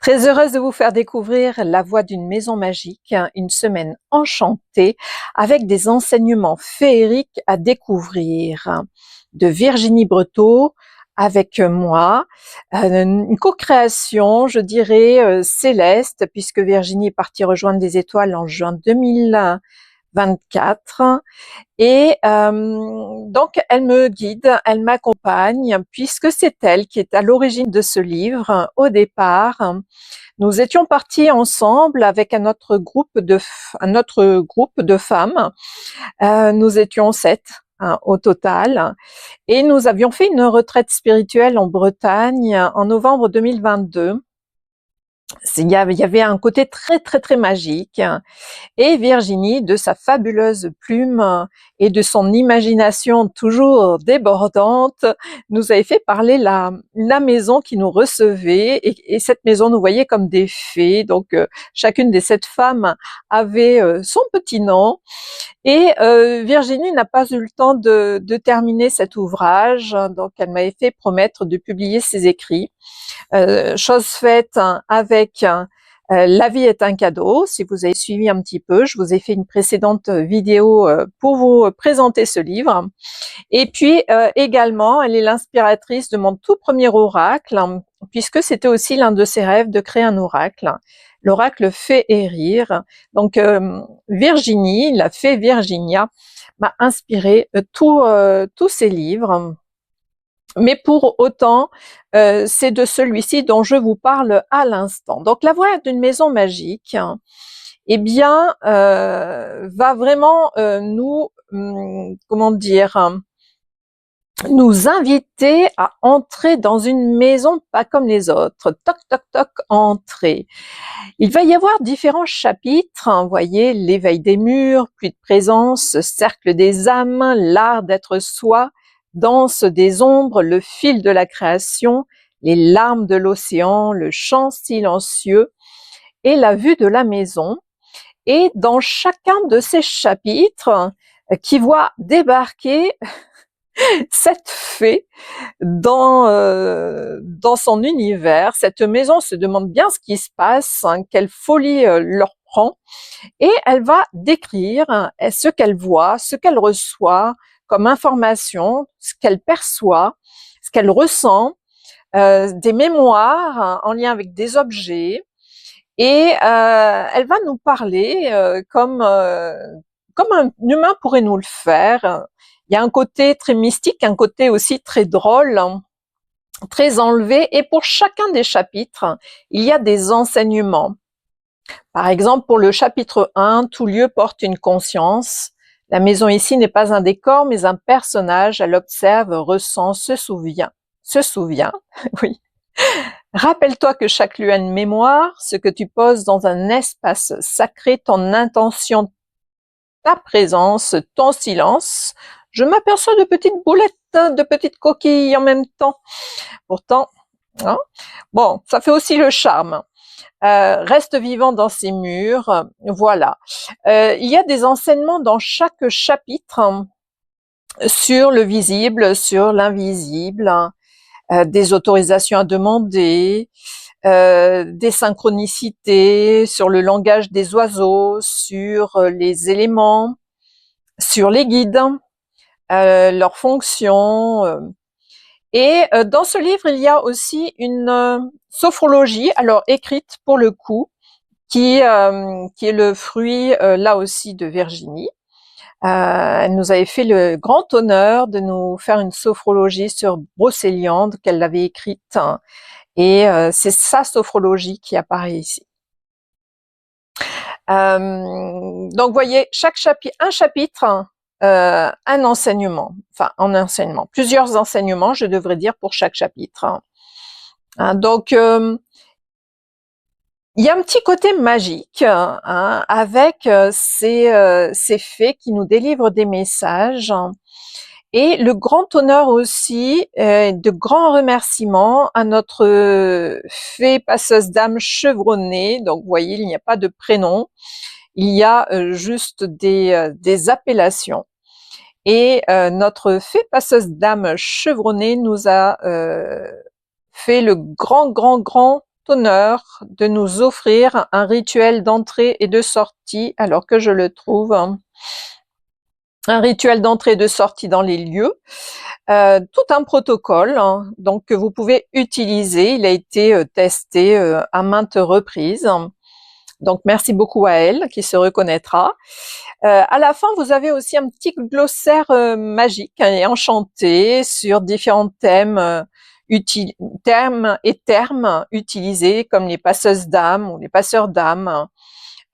Très heureuse de vous faire découvrir La Voix d'une maison magique, une semaine enchantée avec des enseignements féeriques à découvrir. De Virginie Breteau avec moi, une co-création, je dirais, céleste, puisque Virginie est partie rejoindre des étoiles en juin 2024. Et donc, elle me guide, elle m'accompagne, puisque c'est elle qui est à l'origine de ce livre. Au départ, nous étions partis ensemble avec un autre groupe de femmes. Nous étions 7 au total, et nous avions fait une retraite spirituelle en Bretagne en novembre 2022. Il y avait un côté très très très magique. Et Virginie, de sa fabuleuse plume et de son imagination toujours débordante, nous avait fait parler la maison qui nous recevait. Et cette maison nous voyait comme des fées. Donc, chacune des 7 femmes avait son petit nom. Et Virginie n'a pas eu le temps de terminer cet ouvrage. Donc, elle m'avait fait promettre de publier ses écrits. Chose faite avec La vie est un cadeau. Si vous avez suivi un petit peu, je vous ai fait une précédente vidéo pour vous présenter ce livre. Et puis également, elle est l'inspiratrice de mon tout premier oracle, puisque c'était aussi l'un de ses rêves de créer un oracle. L'oracle Fée et Rire. Donc Virginie, la fée Virginia, m'a inspiré tous ses livres. Mais pour autant, c'est de celui-ci dont je vous parle à l'instant. Donc, La Voix d'une maison magique, eh bien, va vraiment nous inviter à entrer dans une maison pas comme les autres. Toc, toc, toc, entrer. Il va y avoir différents chapitres, vous voyez, l'éveil des murs, pluie de présence, cercle des âmes, l'art d'être soi, danse des ombres, le fil de la création, les larmes de l'océan, le chant silencieux et la vue de la maison. Et dans chacun de ces chapitres, qui voit débarquer cette fée dans son univers, cette maison se demande bien ce qui se passe, quelle folie leur prend, et elle va décrire ce qu'elle voit, ce qu'elle reçoit comme information, ce qu'elle perçoit, ce qu'elle ressent, des mémoires en lien avec des objets, et elle va nous parler comme un humain pourrait nous le faire. Il y a un côté très mystique, un côté aussi très drôle, très enlevé, et pour chacun des chapitres, il y a des enseignements. Par exemple, pour le chapitre 1, tout lieu porte une conscience. La maison ici n'est pas un décor, mais un personnage. Elle observe, ressent, se souvient, oui. Rappelle-toi que chaque lieu a une mémoire, ce que tu poses dans un espace sacré, ton intention, ta présence, ton silence. Je m'aperçois de petites boulettes, de petites coquilles en même temps. Pourtant, hein, bon, ça fait aussi le charme. Reste vivant dans ces murs, voilà. Il y a des enseignements dans chaque chapitre sur le visible, sur l'invisible, des autorisations à demander, des synchronicités, sur le langage des oiseaux, sur les éléments, sur les guides, leurs fonctions. Et dans ce livre, il y a aussi une sophrologie, alors écrite pour le coup, qui est le fruit là aussi de Virginie. Elle nous avait fait le grand honneur de nous faire une sophrologie sur Brocéliande qu'elle avait écrite, et c'est sa sophrologie qui apparaît ici. Donc, vous voyez, un chapitre, un enseignement, plusieurs enseignements, je devrais dire, pour chaque chapitre. Donc, il y a un petit côté magique avec ces fées qui nous délivrent des messages, et le grand honneur aussi, de grands remerciements à notre fée passeuse d'âme chevronnée. Donc vous voyez, il n'y a pas de prénom, il y a juste des appellations. Et notre fée passeuse d'âme chevronnée nous a fait le grand honneur de nous offrir un rituel d'entrée et de sortie, alors que je le trouve, un rituel d'entrée et de sortie dans les lieux, tout un protocole, hein, donc que vous pouvez utiliser. Il a été testé à maintes reprises. Donc merci beaucoup à elle qui se reconnaîtra. À la fin, vous avez aussi un petit glossaire magique et enchanté sur différents thèmes, termes utilisés comme les passeuses d'âme ou les passeurs d'âme.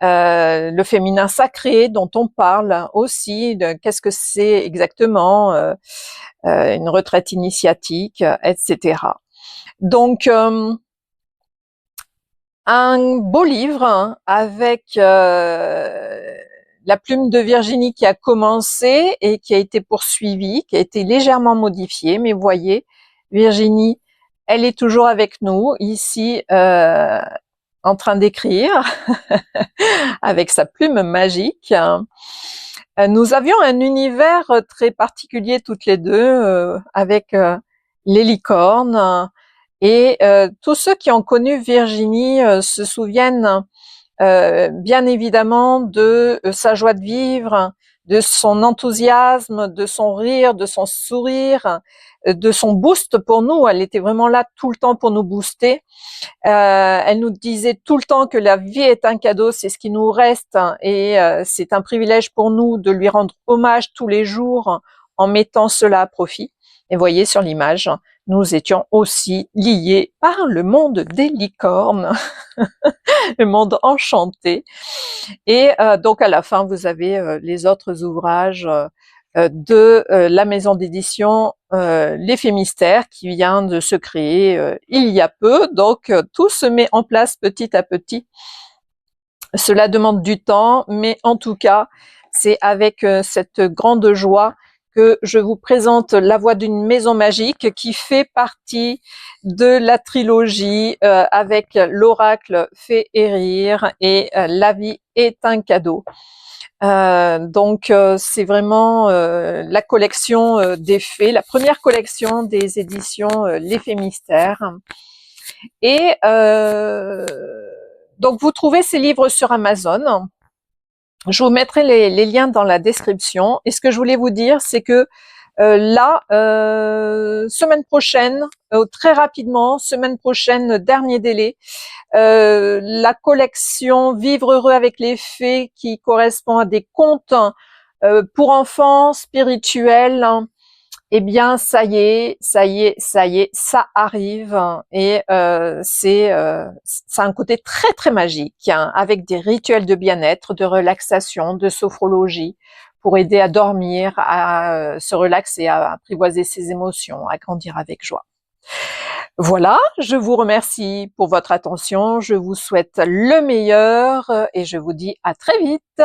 Le féminin sacré dont on parle aussi, de qu'est-ce que c'est exactement, une retraite initiatique, etc. Donc, un beau livre hein, avec la plume de Virginie qui a commencé et qui a été poursuivie, qui a été légèrement modifiée, mais vous voyez, Virginie, elle est toujours avec nous ici en train d'écrire avec sa plume magique. Nous avions un univers très particulier toutes les deux avec les licornes et tous ceux qui ont connu Virginie se souviennent bien évidemment de sa joie de vivre, de son enthousiasme, de son rire, de son sourire, de son boost pour nous. Elle était vraiment là tout le temps pour nous booster. Elle nous disait tout le temps que la vie est un cadeau, c'est ce qui nous reste et c'est un privilège pour nous de lui rendre hommage tous les jours en mettant cela à profit. Et voyez sur l'image, nous étions aussi liés par le monde des licornes, le monde enchanté. Et donc à la fin, vous avez les autres ouvrages de la maison d'édition L'Effet Mystère qui vient de se créer il y a peu. Donc tout se met en place petit à petit. Cela demande du temps, mais en tout cas, c'est avec cette grande joie que je vous présente La Voix d'une maison magique qui fait partie de la trilogie avec l'oracle fait et rire et La vie est un cadeau. Donc c'est vraiment la collection des fées, la première collection des éditions L'Effet Mystère. Et donc vous trouvez ces livres sur Amazon. Je vous mettrai les liens dans la description. Et ce que je voulais vous dire, c'est que là, semaine prochaine, très rapidement, semaine prochaine, dernier délai, la collection Vivre heureux avec les fées qui correspond à des contes pour enfants spirituels, eh bien ça y est, ça arrive et ça a un côté très très magique hein, avec des rituels de bien-être, de relaxation, de sophrologie pour aider à dormir, à se relaxer, à apprivoiser ses émotions, à grandir avec joie. Voilà, je vous remercie pour votre attention, je vous souhaite le meilleur et je vous dis à très vite.